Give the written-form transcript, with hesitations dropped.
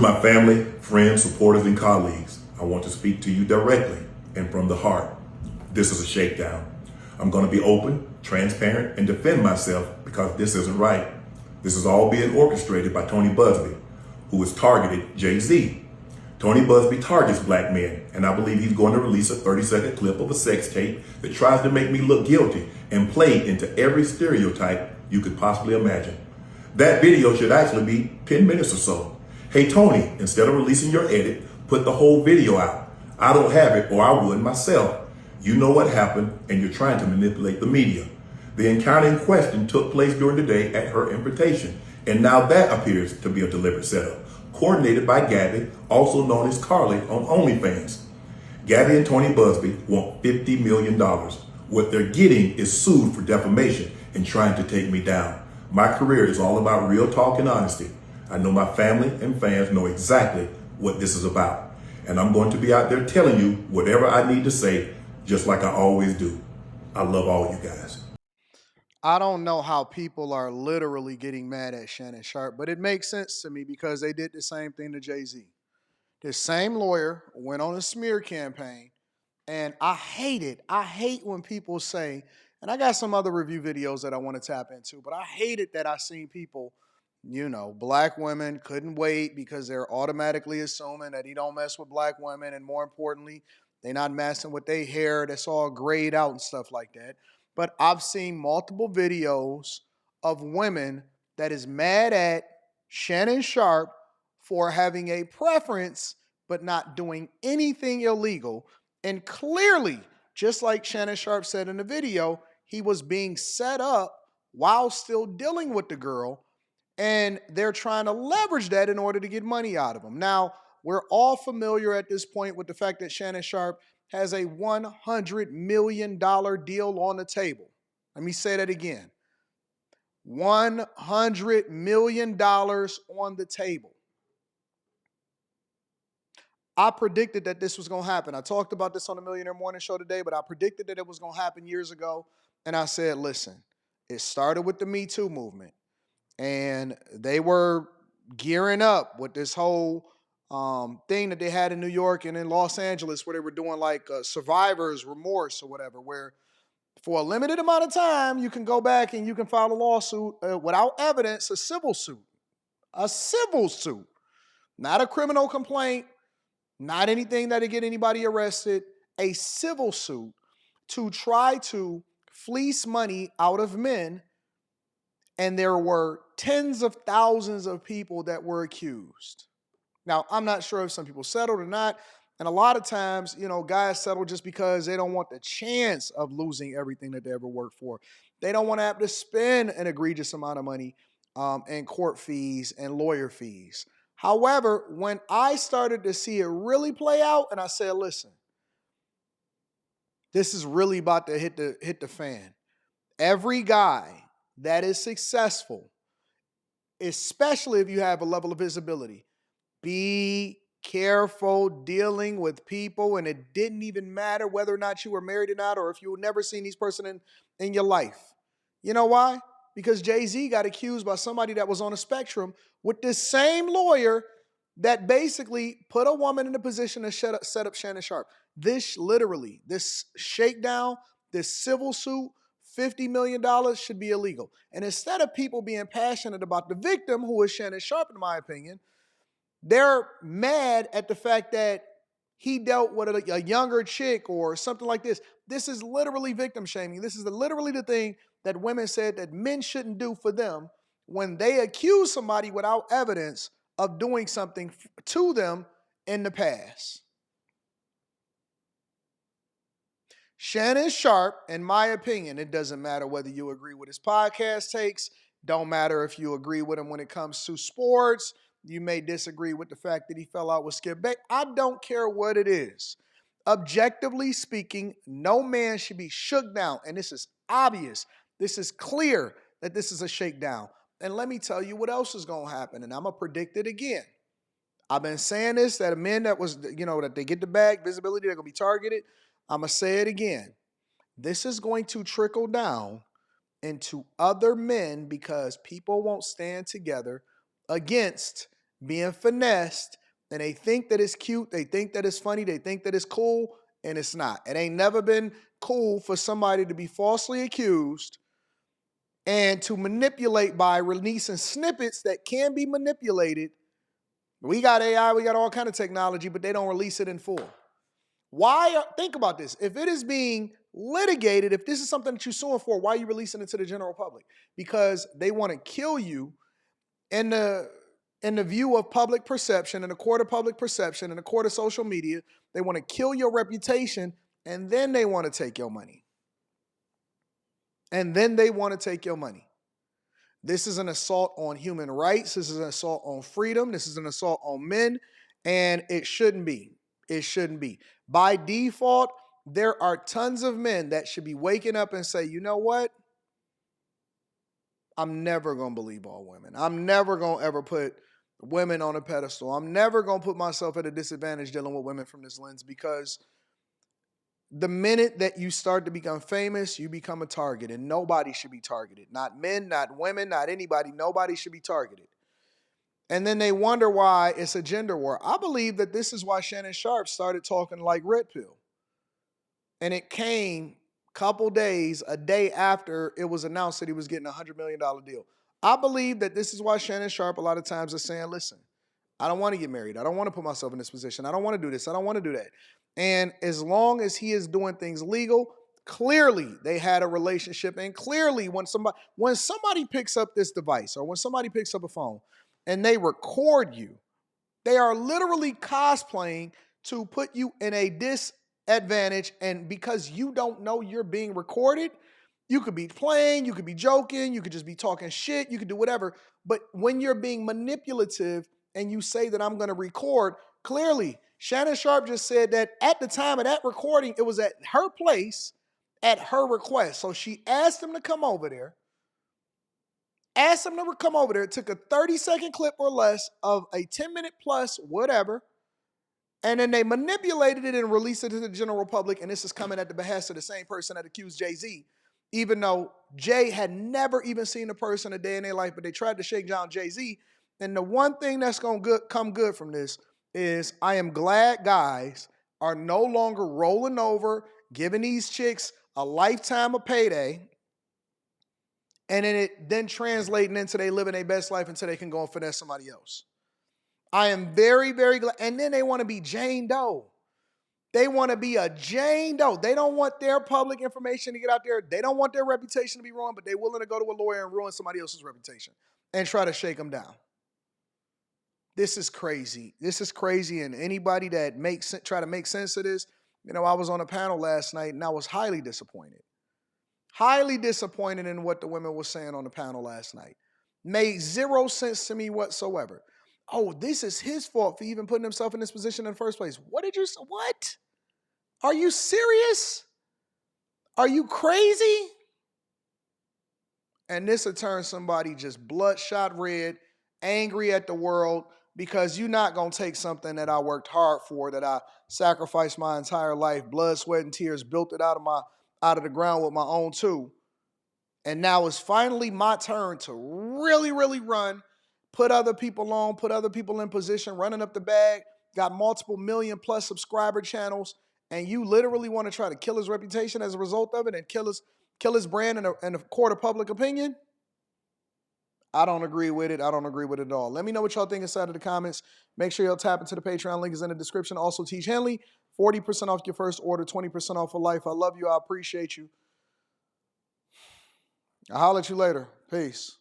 my family, friends, supporters, and colleagues, I want to speak to you directly and from the heart. This is a shakedown. I'm going to be open, transparent, and defend myself because this isn't right. This is all being orchestrated by Tony Busby, who has targeted Jay-Z. Tony Busby targets black men, and I believe he's going to release a 30-second clip of a sex tape that tries to make me look guilty and play into every stereotype you could possibly imagine. That video should actually be 10 minutes or so. Hey Tony, instead of releasing your edit, put the whole video out. I don't have it, or I would myself. You know what happened, and you're trying to manipulate the media. The encounter in question took place during the day at her invitation, and now that appears to be a deliberate setup, coordinated by Gabby, also known as Carly on OnlyFans. Gabby and Tony Busby want $50 million. What they're getting is sued for defamation and trying to take me down. My career is all about real talk and honesty. I know my family and fans know exactly what this is about. And I'm going to be out there telling you whatever I need to say, just like I always do. I love all you guys. I don't know how people are literally getting mad at Shannon Sharpe, but it makes sense to me because they did the same thing to Jay-Z. This same lawyer went on a smear campaign, and I hate it. I hate when people say, and I got some other review videos that I want to tap into, but I hate it that I seen people, black women couldn't wait because they're automatically assuming that he don't mess with black women, and more importantly, they not messing with their hair that's all grayed out and stuff like that. But I've seen multiple videos of women that is mad at Shannon Sharpe for having a preference but not doing anything illegal. And clearly, just like Shannon Sharpe said in the video, he was being set up while still dealing with the girl. And they're trying to leverage that in order to get money out of him. Now, we're all familiar at this point with the fact that Shannon Sharpe has a $100 million deal on the table. Let me say that again. $100 million on the table. I predicted that this was going to happen. I talked about this on the Millionaire Morning Show today, but I predicted that it was going to happen years ago. And I said, listen, it started with the Me Too movement. And they were gearing up with this whole thing that they had in New York and in Los Angeles where they were doing like survivor's remorse or whatever, where for a limited amount of time, you can go back and you can file a lawsuit without evidence, a civil suit, not a criminal complaint, not anything that'll get anybody arrested, a civil suit to try to fleece money out of men. And there were tens of thousands of people that were accused. Now, I'm not sure if some people settled or not. And a lot of times, guys settle just because they don't want the chance of losing everything that they ever worked for. They don't want to have to spend an egregious amount of money in court fees and lawyer fees. However, when I started to see it really play out, and I said, listen, this is really about to hit the fan. Every guy that is successful, especially if you have a level of visibility, be careful dealing with people, and it didn't even matter whether or not you were married or not, or if you had never seen this person in your life. You know why? Because Jay-Z got accused by somebody that was on a spectrum with this same lawyer that basically put a woman in a position to set up Shannon Sharpe. This shakedown, this civil suit, $50 million should be illegal. And instead of people being passionate about the victim, who is Shannon Sharpe, in my opinion, they're mad at the fact that he dealt with a younger chick or something like this. This is literally victim shaming. This is literally the thing that women said that men shouldn't do for them when they accuse somebody without evidence of doing something to them in the past. Shannon Sharpe, in my opinion, it doesn't matter whether you agree with his podcast takes, don't matter if you agree with him when it comes to sports. You may disagree with the fact that he fell out with Skip Bayless. I don't care what it is. Objectively speaking, no man should be shook down. And this is obvious. This is clear that this is a shakedown. And let me tell you what else is going to happen. And I'm going to predict it again. I've been saying this, that men that they get the bag, visibility, they're going to be targeted. I'm going to say it again. This is going to trickle down into other men because people won't stand together against being finessed, and they think that it's cute, they think that it's funny, they think that it's cool, and it's not. It ain't never been cool for somebody to be falsely accused and to manipulate by releasing snippets that can be manipulated. We got AI, we got all kind of technology, but they don't release it in full. Think about this. If it is being litigated, if this is something that you're suing for, why are you releasing it to the general public? Because they want to kill you in the view of public perception, in the court of public perception, in the court of social media. They want to kill your reputation, and then they want to take your money. This is an assault on human rights. This is an assault on freedom. This is an assault on men, and it shouldn't be. It shouldn't be. By default, there are tons of men that should be waking up and say, you know what? I'm never going to believe all women. I'm never going to ever put women on a pedestal. I'm never going to put myself at a disadvantage dealing with women from this lens, because the minute that you start to become famous, you become a target, and nobody should be targeted. Not men, not women, not anybody. Nobody should be targeted. And then they wonder why it's a gender war. I believe that this is why Shannon Sharpe started talking like Red Pill. And it came a day after it was announced that he was getting a $100 million deal. I believe that this is why Shannon Sharpe a lot of times is saying, listen, I don't want to get married. I don't want to put myself in this position. I don't want to do this. I don't want to do that. And as long as he is doing things legal, clearly they had a relationship. And clearly when somebody picks up this device, or when somebody picks up a phone and they record you, they are literally cosplaying to put you in a disadvantage. And because you don't know you're being recorded, you could be playing, you could be joking, you could just be talking shit, you could do whatever. But when you're being manipulative and you say that I'm going to record, clearly Shannon Sharpe just said that at the time of that recording, it was at her place, at her request. So she asked him to come over there. It took a 30-second clip or less of a 10-minute plus whatever. And then they manipulated it and released it to the general public. And this is coming at the behest of the same person that accused Jay-Z, even though Jay had never even seen the person a day in their life, but they tried to shake down Jay-Z. And the one thing that's going to come good from this is I am glad guys are no longer rolling over, giving these chicks a lifetime of payday, and then translating into they living their best life until they can go and finesse somebody else. I am very, very glad. And then they want to be Jane Doe. They want to be a Jane Doe. They don't want their public information to get out there. They don't want their reputation to be ruined, but they're willing to go to a lawyer and ruin somebody else's reputation and try to shake them down. This is crazy. And anybody that try to make sense of this, I was on a panel last night and I was highly disappointed. Highly disappointed in what the women were saying on the panel last night. Made zero sense to me whatsoever. Oh, this is his fault for even putting himself in this position in the first place. What? Are you serious? Are you crazy? And this will turn somebody just bloodshot red, angry at the world, because you're not going to take something that I worked hard for, that I sacrificed my entire life, blood, sweat, and tears, built it out of the ground with my own two. And now it's finally my turn to really, really run, put other people on, put other people in position, running up the bag, got multiple million plus subscriber channels, and you literally want to try to kill his reputation as a result of it and kill his brand in a court of public opinion? I don't agree with it. I don't agree with it at all. Let me know what y'all think inside of the comments. Make sure y'all tap into the Patreon. Link is in the description. Also, Teach Henley, 40% off your first order, 20% off for life. I love you. I appreciate you. I'll holler at you later. Peace.